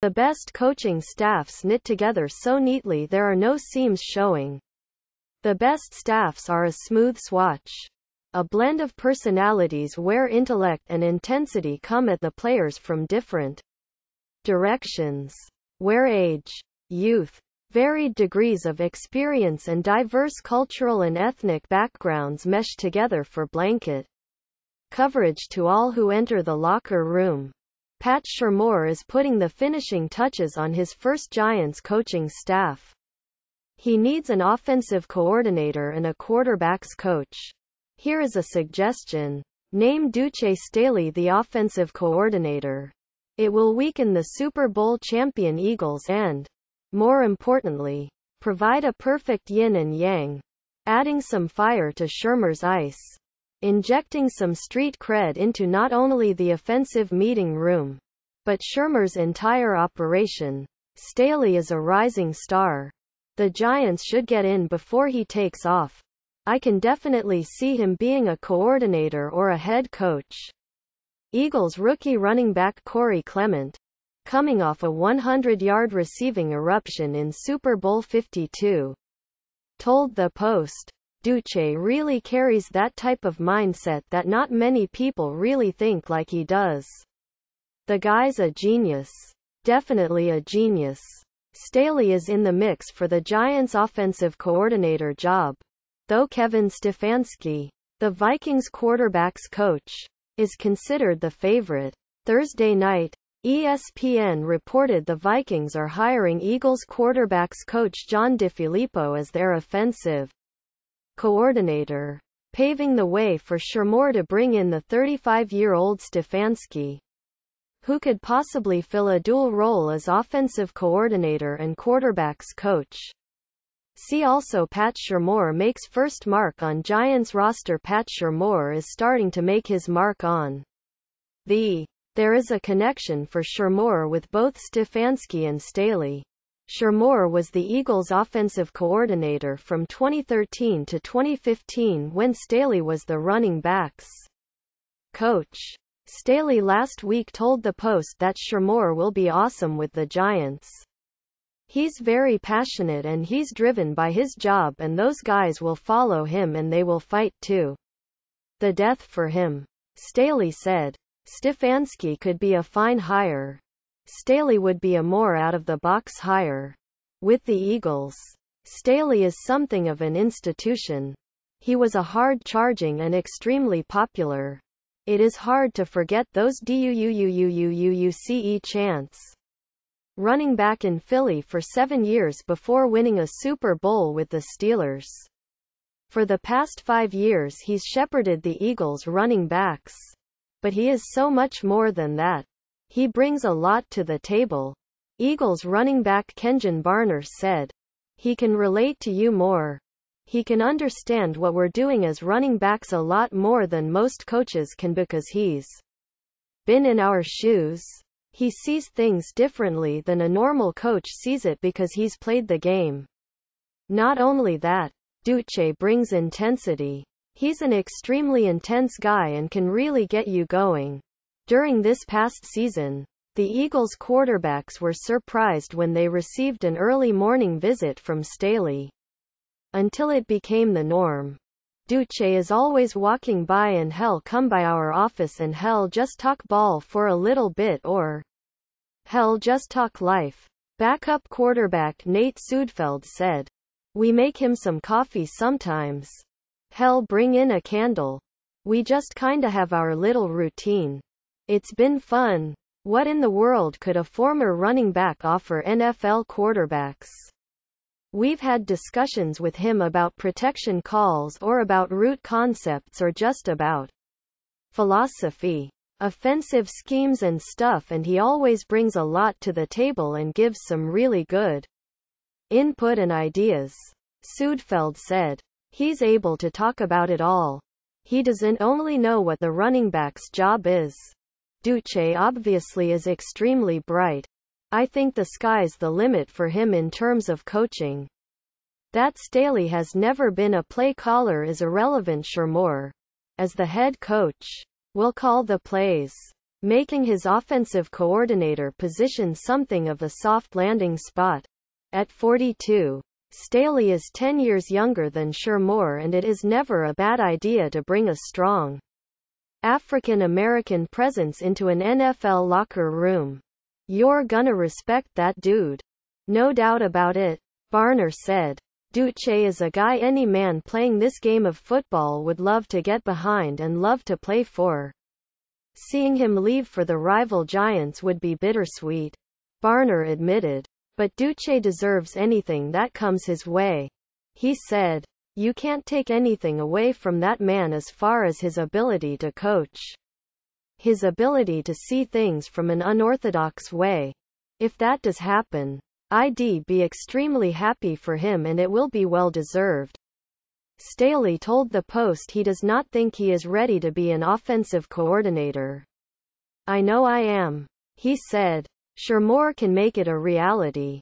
The best coaching staffs knit together so neatly there are no seams showing. The best staffs are a smooth swatch. A blend of personalities where intellect and intensity come at the players from different directions. Where age, youth, varied degrees of experience and diverse cultural and ethnic backgrounds mesh together for blanket coverage to all who enter the locker room. Pat Shurmur is putting the finishing touches on his first Giants coaching staff. He needs an offensive coordinator and a quarterbacks coach. Here is a suggestion. Name Duce Staley the offensive coordinator. It will weaken the Super Bowl champion Eagles and, more importantly, provide a perfect yin and yang. Adding some fire to Shurmur's ice. Injecting some street cred into not only the offensive meeting room, but Shurmur's entire operation. Staley is a rising star. The Giants should get in before he takes off. I can definitely see him being a coordinator or a head coach. Eagles rookie running back Corey Clement, coming off a 100-yard receiving eruption in Super Bowl 52, told the Post, "Duce really carries that type of mindset that not many people really think like he does. The guy's a genius. Definitely a genius." Staley is in the mix for the Giants' offensive coordinator job, though Kevin Stefanski, the Vikings quarterbacks coach, is considered the favorite. Thursday night, ESPN reported the Vikings are hiring Eagles quarterbacks coach John DeFilippo as their offensive coordinator, paving the way for Shurmur to bring in the 35-year-old Stefanski, who could possibly fill a dual role as offensive coordinator and quarterbacks coach. See also Pat Shurmur makes first mark on Giants roster. Pat Shurmur is starting to make his mark on the. There is a connection for Shurmur with both Stefanski and Staley. Shurmur was the Eagles' offensive coordinator from 2013 to 2015 when Staley was the running backs coach. Staley last week told the Post that Shurmur will be awesome with the Giants. He's very passionate and he's driven by his job and those guys will follow him and they will fight to the death for him. Staley said. Stefanski could be a fine hire. Staley would be a more out-of-the-box hire. With the Eagles, Staley is something of an institution. He was a hard-charging and extremely popular. It is hard to forget those DUCE chants. Running back in Philly for 7 years before winning a Super Bowl with the Steelers. For the past 5 years he's shepherded the Eagles running backs. But he is so much more than that. He brings a lot to the table. Eagles running back Kenjon Barner said. He can relate to you more. He can understand what we're doing as running backs a lot more than most coaches can because he's been in our shoes. He sees things differently than a normal coach sees it because he's played the game. Not only that, Duce brings intensity. He's an extremely intense guy and can really get you going. During this past season, the Eagles quarterbacks were surprised when they received an early morning visit from Staley. Until it became the norm. Duce is always walking by and hell come by our office and hell just talk ball for a little bit or hell just talk life. Backup quarterback Nate Sudfeld said. We make him some coffee sometimes. Hell bring in a candle. We just kinda have our little routine. It's been fun. What in the world could a former running back offer NFL quarterbacks? We've had discussions with him about protection calls or about route concepts or just about philosophy, offensive schemes and stuff, and he always brings a lot to the table and gives some really good input and ideas. Sudfeld said. He's able to talk about it all. He doesn't only know what the running back's job is. Duce obviously is extremely bright. I think the sky's the limit for him in terms of coaching. That Staley has never been a play caller is irrelevant. Shurmur, as the head coach, will call the plays, making his offensive coordinator position something of a soft landing spot. At 42, Staley is 10 years younger than Shurmur, and it is never a bad idea to bring a strong African American presence into an NFL locker room. You're gonna respect that dude. No doubt about it, Barner said. Duce is a guy any man playing this game of football would love to get behind and love to play for. Seeing him leave for the rival Giants would be bittersweet, Barner admitted. But Duce deserves anything that comes his way. He said, "You can't take anything away from that man as far as his ability to coach. His ability to see things from an unorthodox way. If that does happen, I'd be extremely happy for him, and it will be well deserved." Staley told the Post he does not think he is ready to be an offensive coordinator. "I know I am," he said. "Shurmur can make it a reality.